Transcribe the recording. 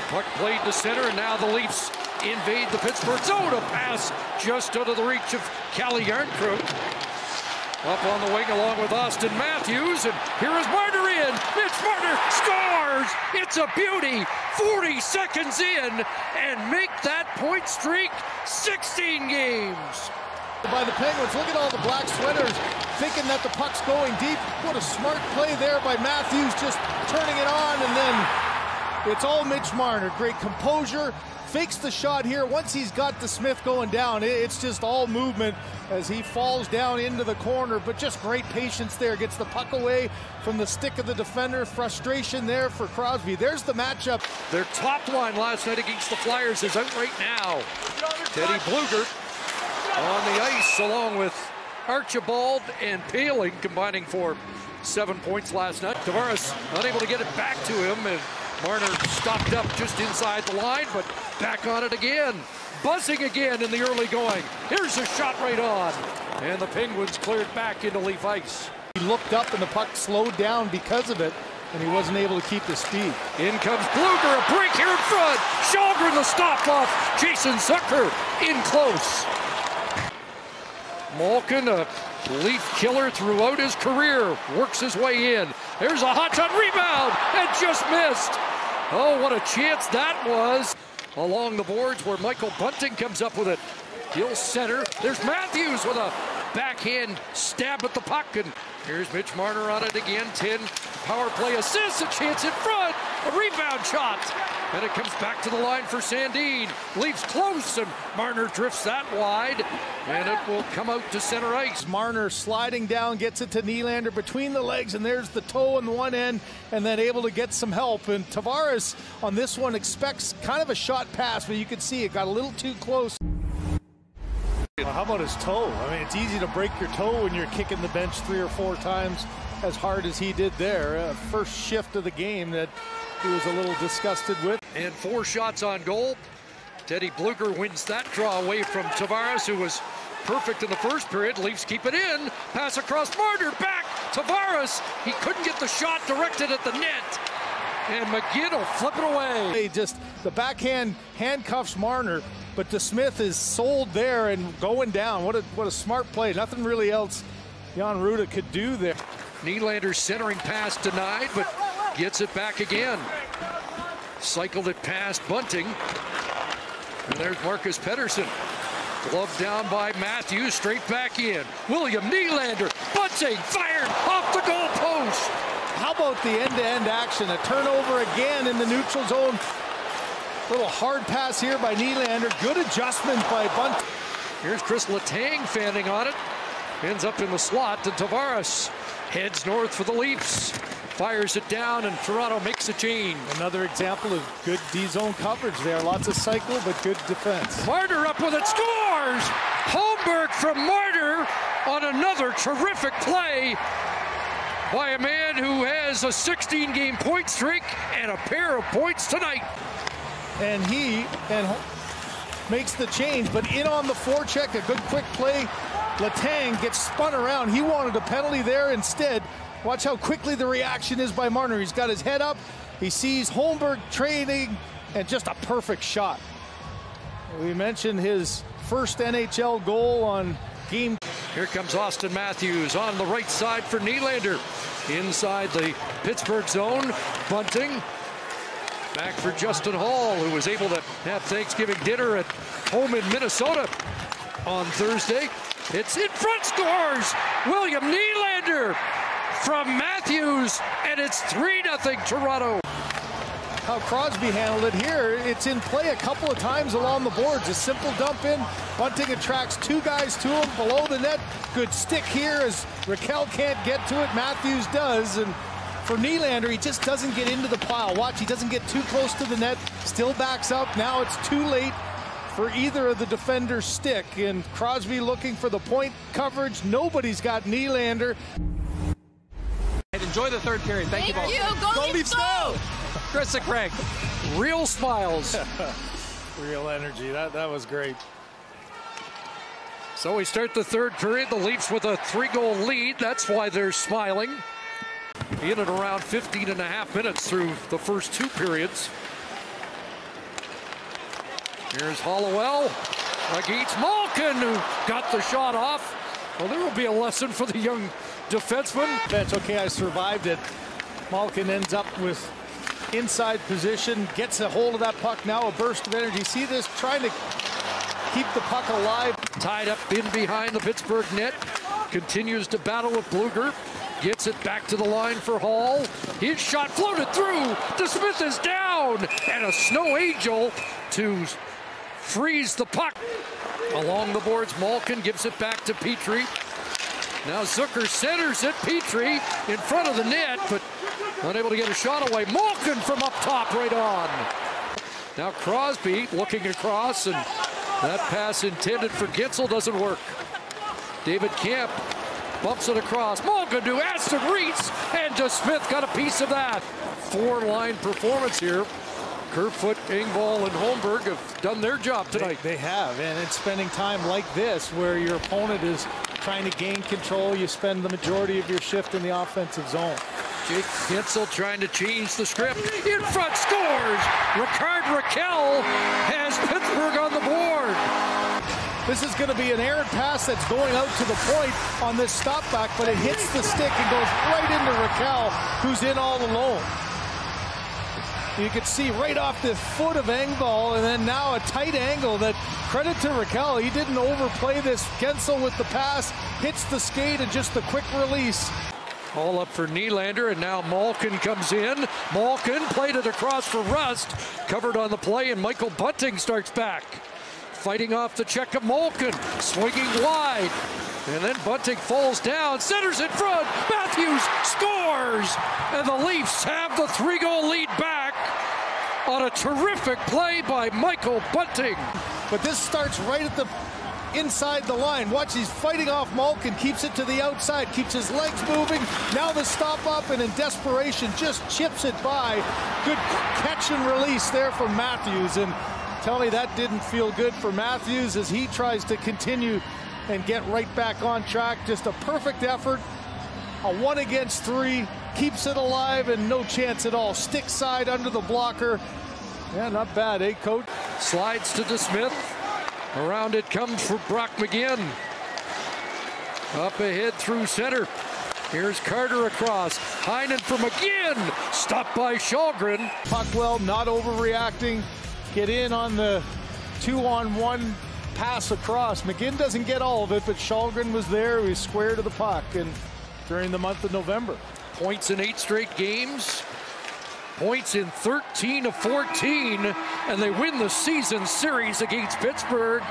Puck played to center, and now the Leafs invade the Pittsburgh zone. A pass just out of the reach of Calle Järnkrok. Up on the wing along with Austin Matthews, and here is Marner in. Mitch Marner scores! It's a beauty! 40 seconds in, and make that point streak 16 games. By the Penguins, look at all the black sweaters thinking that the puck's going deep. What a smart play there by Matthews, just turning it on, and then it's all Mitch Marner. Great composure, fakes the shot here. Once he's got the Smith going down, it's just all movement as he falls down into the corner, but just great patience there. Gets the puck away from the stick of the defender. Frustration there for Crosby. There's the matchup. Their top line last night against the Flyers is out right now. Teddy Blueger on the ice along with Archibald and Paling, combining for 7 points last night. Tavares unable to get it back to him, and Marner stopped up just inside the line, but back on it again. Buzzing again in the early going. Here's a shot right on, and the Penguins cleared back into Leaf ice. He looked up and the puck slowed down because of it, and he wasn't able to keep the speed. In comes Blueger, a break here in front. Shalgren the stop off. Jason Zucker in close. Malkin, a Leaf killer throughout his career, works his way in. There's a hot shot, rebound, and just missed. Oh, what a chance that was. Along the boards where Michael Bunting comes up with it. Gill center. There's Matthews with a backhand stab at the puck, and here's Mitch Marner on it again. 10 power play assists, a chance in front, a rebound shot, and it comes back to the line for Sandin. Leaves close, and Marner drifts that wide, and it will come out to center ice. Marner sliding down, gets it to Nylander between the legs, and there's the toe on the one end, and then able to get some help. And Tavares on this one expects kind of a shot pass, but you can see it got a little too close. How about his toe? I mean, it's easy to break your toe when you're kicking the bench 3 or 4 times as hard as he did there. First shift of the game that he was a little disgusted with. And 4 shots on goal. Teddy Blueger wins that draw away from Tavares, who was perfect in the first period. Leafs keep it in. Pass across Marner, back. Tavares, he couldn't get the shot directed at the net. And McGinn will flip it away. Just the backhand handcuffs Marner, but DeSmith is sold there and going down. What a smart play. Nothing really else Jan Rutta could do there. Nylander's centering pass denied, but gets it back again. Cycled it past Bunting. And there's Marcus Pettersson. Gloved down by Matthews, straight back in. William Nylander, Bunting, fired off the goal post. How about the end-to-end action? A turnover again in the neutral zone. Little hard pass here by Nylander. Good adjustment by Bunting. Here's Chris Letang fanning on it. Ends up in the slot, and Tavares heads north for the Leafs. Fires it down, and Toronto makes a change. Another example of good D-zone coverage there. Lots of cycle, but good defense. Marner up with it, scores! Holmberg from Marner on another terrific play by a man who has a 16-game point streak and a pair of points tonight. And he makes the change, but in on the forecheck, a good quick play. Letang gets spun around. He wanted a penalty there instead. Watch how quickly the reaction is by Marner. He's got his head up. He sees Holmberg training, and just a perfect shot. We mentioned his first NHL goal on game. Here comes Austin Matthews on the right side for Nylander. Inside the Pittsburgh zone, Bunting. Back for Justin Hall, who was able to have Thanksgiving dinner at home in Minnesota on Thursday. It's in front, scores! William Nylander from Matthews, and it's 3-0 Toronto. How Crosby handled it here. It's in play a couple of times along the boards. A simple dump in. Bunting attracts 2 guys to him below the net. Good stick here as Raquel can't get to it. Matthews does. And for Nylander, he just doesn't get into the pile. Watch, he doesn't get too close to the net. Still backs up. Now it's too late for either of the defenders' stick. And Crosby looking for the point coverage. Nobody's got Nylander. Enjoy the third period. Thank you both. Go Leafs, go! Chris and Craig, real smiles. Real energy. That was great. So we start the third period. The Leafs with a 3-goal lead. That's why they're smiling. In and around 15 and a half minutes through the first 2 periods. Here's Hollowell against Malkin, who got the shot off. Well, there will be a lesson for the young defenseman. That's okay, I survived it. Malkin ends up with inside position, gets a hold of that puck. Now a burst of energy. See this, trying to keep the puck alive. Tied up in behind the Pittsburgh net. Continues to battle with Bluger. Gets it back to the line for Hall. His shot floated through. DeSmith is down. And a snow angel to freeze the puck. Along the boards, Malkin gives it back to Petrie. Now Zucker centers it. Petrie in front of the net, but unable to get a shot away. Malkin from up top, right on. Now Crosby looking across, and that pass intended for Gitzel doesn't work. David Kemp bumps it across. Malkin to Aston Reese, and DeSmith got a piece of that. Four-line performance here. Kerfoot, Engvall, and Holmberg have done their job tonight. They have, and it's spending time like this where your opponent is trying to gain control. You spend the majority of your shift in the offensive zone. Jake Gitzel trying to change the script. In front, scores! Ricard Raquel has Pittsburgh on the board. This is going to be an errant pass that's going out to the point on this stop back, but it hits the stick and goes right into Raquel, who's in all alone. You can see right off the foot of Engvall, and then now a tight angle that, credit to Raquel, he didn't overplay this. Gensel with the pass, hits the skate, and just the quick release. All up for Nylander, and now Malkin comes in. Malkin played it across for Rust. Covered on the play, and Michael Bunting starts back. Fighting off the check of Malkin, swinging wide. And then Bunting falls down, centers in front. Matthews scores! And the Leafs have the 3-goal lead back on a terrific play by Michael Bunting. But this starts right at the inside the line. Watch, he's fighting off Malkin, keeps it to the outside, keeps his legs moving. Now the stop up, and in desperation just chips it by. Good catch and release there from Matthews, and tell me that didn't feel good for Matthews as he tries to continue and get right back on track. Just a perfect effort. A 1 against 3, keeps it alive, and no chance at all. Stick side under the blocker. Yeah, not bad, eh, Coach? Slides to DeSmith. Around it comes for Brock McGinn. Up ahead through center. Here's Carter across. Heinen for McGinn. Stopped by Shalgren. Puckwell not overreacting. Get in on the 2-on-1 pass across. McGinn doesn't get all of it, but Shalgren was there. He was square to the puck, and during the month of November. Points in 8 straight games. Points in 13 of 14, and they win the season series against Pittsburgh.